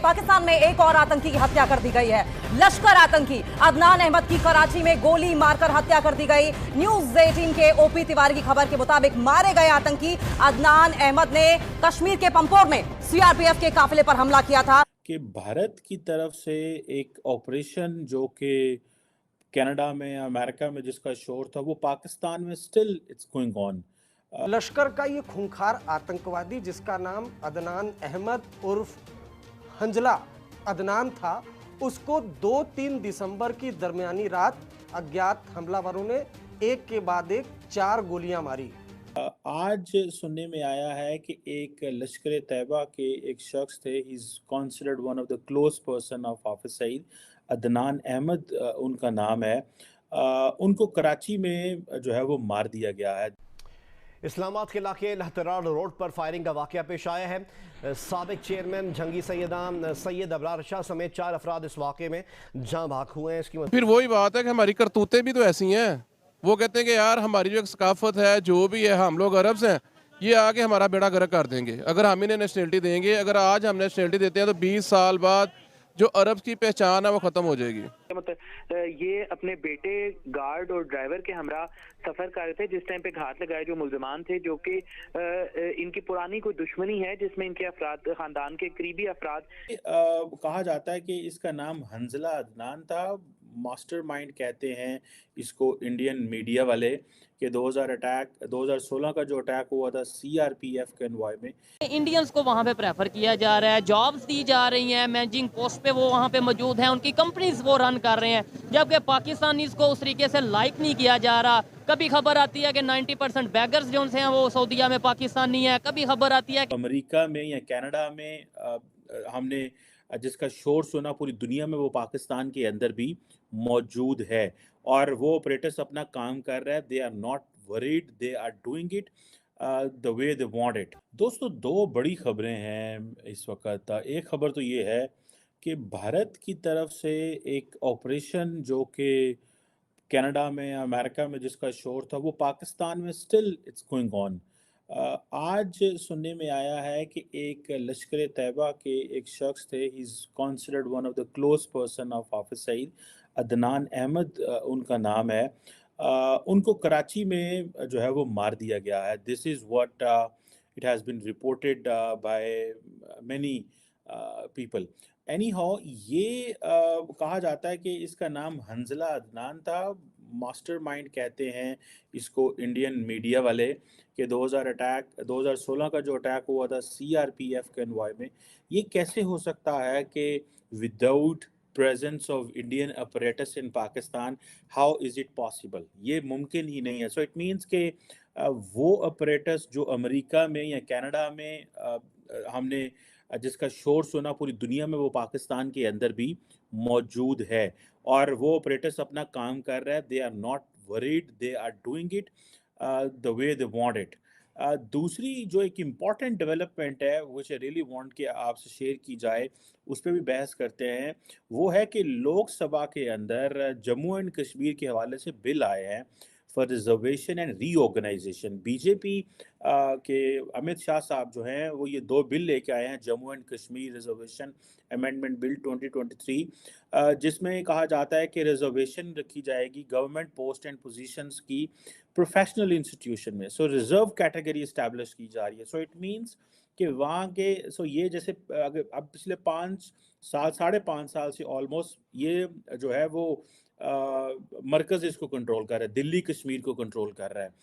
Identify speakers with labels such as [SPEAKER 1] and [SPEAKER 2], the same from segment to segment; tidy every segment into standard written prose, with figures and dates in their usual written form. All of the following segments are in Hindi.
[SPEAKER 1] पाकिस्तान में एक और आतंकी की हत्या कर दी गई है। लश्कर आतंकी अदनान अहमद की कराची में गोली मारकर हत्या कर दी गई। न्यूज़ 18 के ओपी तिवारी की खबर के मुताबिक मारे गए आतंकी अदनान अहमद ने कश्मीर के पंपोर में सीआरपीएफ के काफिले पर हमला किया था।
[SPEAKER 2] कि भारत की तरफ से एक ऑपरेशन जो कि कनाडा में अमेरिका में जिसका शोर था, वो पाकिस्तान में स्टिल इट्स गोइंग ऑन।
[SPEAKER 3] लश्कर का ये खूंखार आतंकवादी जिसका नाम अदनान अहमद उर्फ हंजला अदनान था, उसको 2-3 दिसंबर की दरमियानी रात अज्ञात हमलावरों ने एक के बाद एक 4 गोलियां मारी।
[SPEAKER 2] आज सुनने में आया है कि एक लश्कर तैयबा के एक शख्स थे, he is considered one of the close person of Hafiz Saeed, Adnan Ahmed उनका नाम है। उनको कराची में जो है वो मार दिया गया है।
[SPEAKER 4] इस्लामाबाद के इलाके लहतरार रोड पर फायरिंग का वाक़या पेश आया है। साबिक चेयरमैन जंगी सैयद अबरार शाह समेत 4 अफराद इस वाक़े में जाँ भाग हुए हैं। इसकी
[SPEAKER 5] फिर वही बात है कि हमारी करतूतें भी तो ऐसी हैं। वो कहते हैं कि यार हमारी जो एक सकाफत है, जो भी है, हम लोग अरब्स हैं, ये आके हमारा बेड़ा गर्क कर देंगे अगर हम इन्हें नेशनलिटी देंगे। अगर आज हम नेशनलिटी देते हैं तो 20 साल बाद जो अरब की पहचान है वो खत्म हो जाएगी।
[SPEAKER 6] मतलब ये अपने बेटे गार्ड और ड्राइवर के हमरा सफर कर रहे थे जिस टाइम पे घात लगाए जो मुल्जिमान थे, जो कि इनकी पुरानी कोई दुश्मनी है जिसमें इनके अफराद खानदान के करीबी अफराद।
[SPEAKER 2] कहा जाता है कि इसका नाम हंजला अदनान था। मास्टरमाइंड कहते हैं इसको इंडियन मीडिया वाले, कि 2016 का जो अटैक हुआ था सीआरपीएफ के एनवॉय में,
[SPEAKER 7] इंडियंस को वहाँ पे प्रेफर किया जा रहा है, जॉब्स दी जा रही हैं, मैनेजिंग पोस्ट पे वो वहाँ पे मौजूद हैं, उनकी कंपनीज वो रन कर रहे हैं, जबकि पाकिस्तानीज को उस तरीके से लाइक नहीं किया जा रहा। कभी खबर आती है कि 90% बैगर्स जो हैं वो सऊदीया में पाकिस्तानी है, कभी खबर आती है
[SPEAKER 2] अमेरिका में या कनाडा में हमने जिसका शोर सुना पूरी दुनिया में, वो पाकिस्तान के अंदर भी मौजूद है और वो ऑपरेटर्स अपना काम कर रहे हैं। They are not worried, they are doing it the way they want it. दोस्तों, 2 बड़ी खबरें हैं इस वक्त। एक खबर तो ये है कि भारत की तरफ से एक ऑपरेशन जो कि कनाडा में अमेरिका में जिसका शोर था, वो पाकिस्तान में स्टिल इट्स गोइंग ऑन। आज सुनने में आया है कि एक लश्कर तैयबा के एक शख्स थे, he is considered one of the close person of Hafiz Saeed, Adnan Ahmed उनका नाम है। उनको कराची में जो है वो मार दिया गया है। This is what it has been reported by many people. Anyhow, ये कहा जाता है कि इसका नाम हंजला अदनान था। मास्टरमाइंड कहते हैं इसको इंडियन मीडिया वाले, कि 2016 का जो अटैक हुआ था सीआरपीएफ के एनवॉय में, ये कैसे हो सकता है कि without presence of Indian apparatus in Pakistan, how is it possible? ये मुमकिन ही नहीं है। सो इट मीन्स के वो अपरेटस जो अमेरिका में या कनाडा में हमने जिसका शोर सुना पूरी दुनिया में, वो पाकिस्तान के अंदर भी मौजूद है और वो ऑपरेटर्स अपना काम कर रहे हैं। They are not worried, they are doing it the way they want it. दूसरी जो एक इम्पॉर्टेंट डेवलपमेंट है, विच आई रियली वांट कि आपसे शेयर की जाए, उस पर भी बहस करते हैं, वो है कि लोकसभा के अंदर जम्मू एंड कश्मीर के हवाले से बिल आए हैं for reservation and reorganisation. BJP के अमित शाह साहब जो हैं वो ये 2 बिल लेके आए हैं, Jammu and Kashmir reservation amendment bill 2023, जिसमें कहा जाता है कि रिजर्वेशन रखी जाएगी गवर्नमेंट पोस्ट एंड पोजीशंस की प्रोफेशनल इंस्टीट्यूशन में। सो रिजर्व कैटेगरी इस्टेब्लिश की जा रही है। सो इट मीन्स कि वहाँ के ये जैसे अगर अब पिछले 5 साल 5.5 साल से ऑलमोस्ट ये जो है वो मरकज़ इसको कंट्रोल कर रहा है, दिल्ली कश्मीर को कंट्रोल कर रहा है।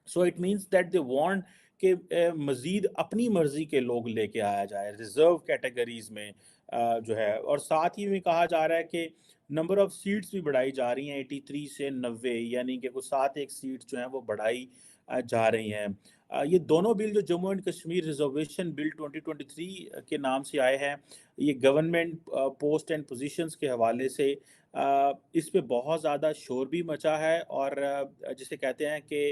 [SPEAKER 2] So it means that they want कि मज़ीद अपनी मर्ज़ी के लोग लेके आया जाए रिज़र्व कैटेगरीज़ में जो है। और साथ ही में कहा जा रहा है कि नंबर ऑफ़ सीट्स भी बढ़ाई जा रही हैं 83 से 90, यानी कि कुछ 7 सीट्स जो हैं वो बढ़ाई जा रही हैं। ये दोनों बिल जो Jammu and Kashmir reservation bill 2023 के नाम से आए हैं, ये गवर्नमेंट पोस्ट एंड पोजीशंस के हवाले से इस पे बहुत ज़्यादा शोर भी मचा है और जिसे कहते हैं कि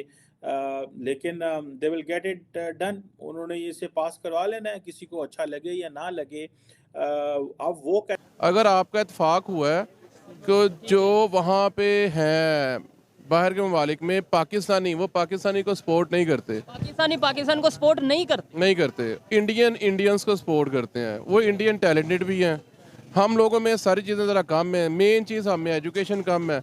[SPEAKER 2] लेकिन they will get it done. उन्होंने इसे पास करवा लेना है, किसी को अच्छा लगे या ना लगे। अब वो
[SPEAKER 5] अगर आपका इत्तेफाक हुआ है कि जो वहाँ पे हैं बाहर के ममालिक में पाकिस्तानी वो पाकिस्तानी को सपोर्ट नहीं करते,
[SPEAKER 7] पाकिस्तानी पाकिस्तान को सपोर्ट नहीं करते।
[SPEAKER 5] इंडियंस को सपोर्ट करते हैं। वो इंडियन टैलेंटेड भी हैं। हम लोगों में सारी चीज़ें ज़रा कम है। मेन चीज़ हम में एजुकेशन कम है।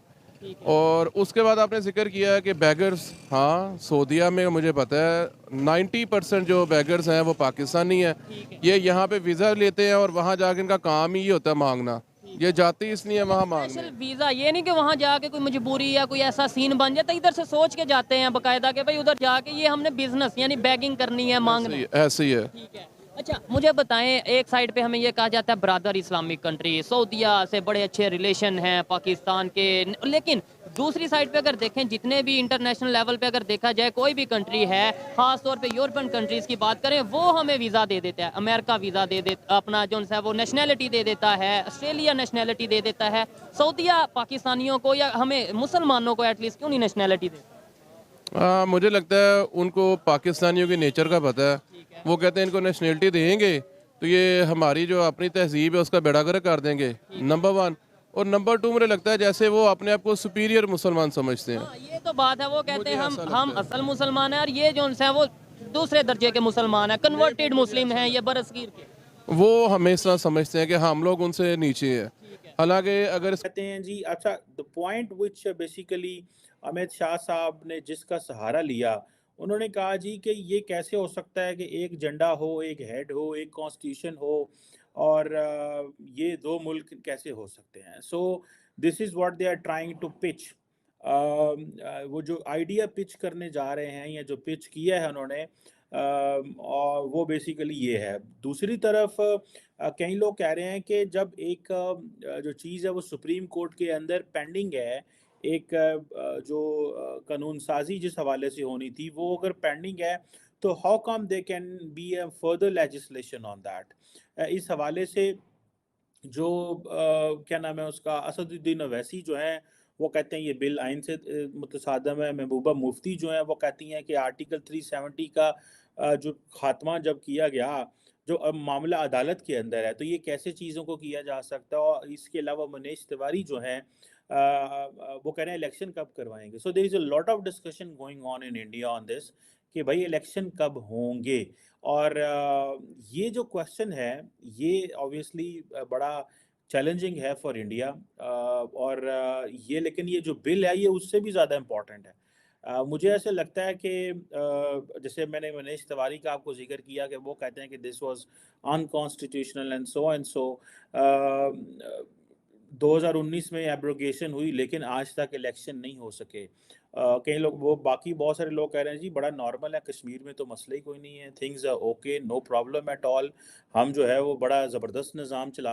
[SPEAKER 5] और उसके बाद आपने जिक्र किया है कि बैगर्स, हाँ सऊदीया में मुझे पता है 90% जो बैगर्स हैं वो पाकिस्तानी हैं। ये यहाँ पे वीज़ा लेते हैं और वहाँ जाके इनका काम ही होता है मांगना। ये जाती इसलिए वहाँ मांगने।
[SPEAKER 7] स्पेशल वीजा, ये नहीं कि वहाँ जाके कोई मजबूरी या कोई ऐसा सीन बन जाता, इधर से सोच के जाते हैं बाकायदा कि भाई उधर जाके ये हमने बिजनेस यानी बैगिंग करनी है, मांगना।
[SPEAKER 5] ऐसे ही है।
[SPEAKER 7] ठीक है। अच्छा मुझे बताएं, एक साइड पे हमें ये कहा जाता है ब्रादर इस्लामिक कंट्री, सऊदीया से बड़े अच्छे रिलेशन हैं पाकिस्तान के, लेकिन दूसरी साइड पे अगर देखें जितने भी इंटरनेशनल लेवल पे अगर देखा जाए कोई भी कंट्री है, खास तौर पे यूरोपियन कंट्रीज की बात करें, वो हमें वीज़ा दे देता है। अमेरिका वीज़ा दे देता, अपना जो है वो नेशनैलिटी दे देता है, ऑस्ट्रेलिया नेशनैलिटी दे देता है। सऊदीया पाकिस्तानियों को या हमें मुसलमानों को एटलीस्ट क्यों नहीं नेशनैलिटी देता?
[SPEAKER 5] मुझे लगता है उनको पाकिस्तानियों की नेचर का पता है। वो कहते हैं इनको नेशनलिटी देंगे तो ये हमारी जो अपनी तहजीब है उसका बेड़ा गर्क कर देंगे, नंबर 1। और नंबर 2 मुझे लगता है जैसे वो अपने आप को सुपीरियर मुसलमान समझते हैं।
[SPEAKER 7] ये तो बात है, वो कहते हैं हम असल मुसलमान हैं और ये जो है वो दूसरे दर्जे के मुसलमान हैं, कन्वर्टेड मुस्लिम हैं ये बरसगीर के।
[SPEAKER 5] वो हमें इस तरह समझते हैं कि हम लोग उनसे नीचे हैं। हालांकि अगर
[SPEAKER 2] कहते हैं जी, अच्छा the point which basically Amit Shah साहब ने जिसका सहारा लिया, उन्होंने कहा जी कि ये कैसे हो सकता है कि एक झंडा हो, एक हेड हो, एक कॉन्स्टिट्यूशन हो और ये दो मुल्क कैसे हो सकते हैं। So this is what they are trying to pitch. वो जो आइडिया पिच करने जा रहे हैं या जो पिच किया है उन्होंने, और वो बेसिकली ये है। दूसरी तरफ कई लोग कह रहे हैं कि जब एक जो चीज़ है वो सुप्रीम कोर्ट के अंदर पेंडिंग है, एक जो कानून साजी जिस हवाले से होनी थी वो अगर पेंडिंग है, तो how come they can be a further legislation on that. इस हवाले से जो क्या नाम है उसका, असदुद्दीन अवैसी जो है वो कहते हैं ये बिल आइन से मुतसादम है। महबूबा मुफ्ती जो है वो कहती हैं कि आर्टिकल 370 का जो खात्मा जब किया गया, जो अब मामला अदालत के अंदर है, तो ये कैसे चीज़ों को किया जा सकता है। और इसके अलावा मनीष तिवारी जो हैं वो कह रहे हैं इलेक्शन कब करवाएंगे। So there is a lot of discussion going on in India on this कि भाई इलेक्शन कब होंगे। और ये जो क्वेश्चन है ये ऑब्वियसली बड़ा चैलेंजिंग है फॉर इंडिया। और ये लेकिन ये जो बिल है ये उससे भी ज़्यादा इम्पॉर्टेंट है। मुझे ऐसे लगता है कि जैसे मैंने मनीष तिवारी का आपको जिक्र किया कि वो कहते हैं कि this was unconstitutional and so 2019 में एब्रोगेशन हुई लेकिन आज तक इलेक्शन नहीं हो सके। कई लोग, वो बाकी बहुत सारे लोग कह रहे हैं जी बड़ा नॉर्मल है, कश्मीर में तो मसला ही कोई नहीं है, things are okay, no problem at all, हम जो है वो बड़ा ज़बरदस्त निज़ाम चला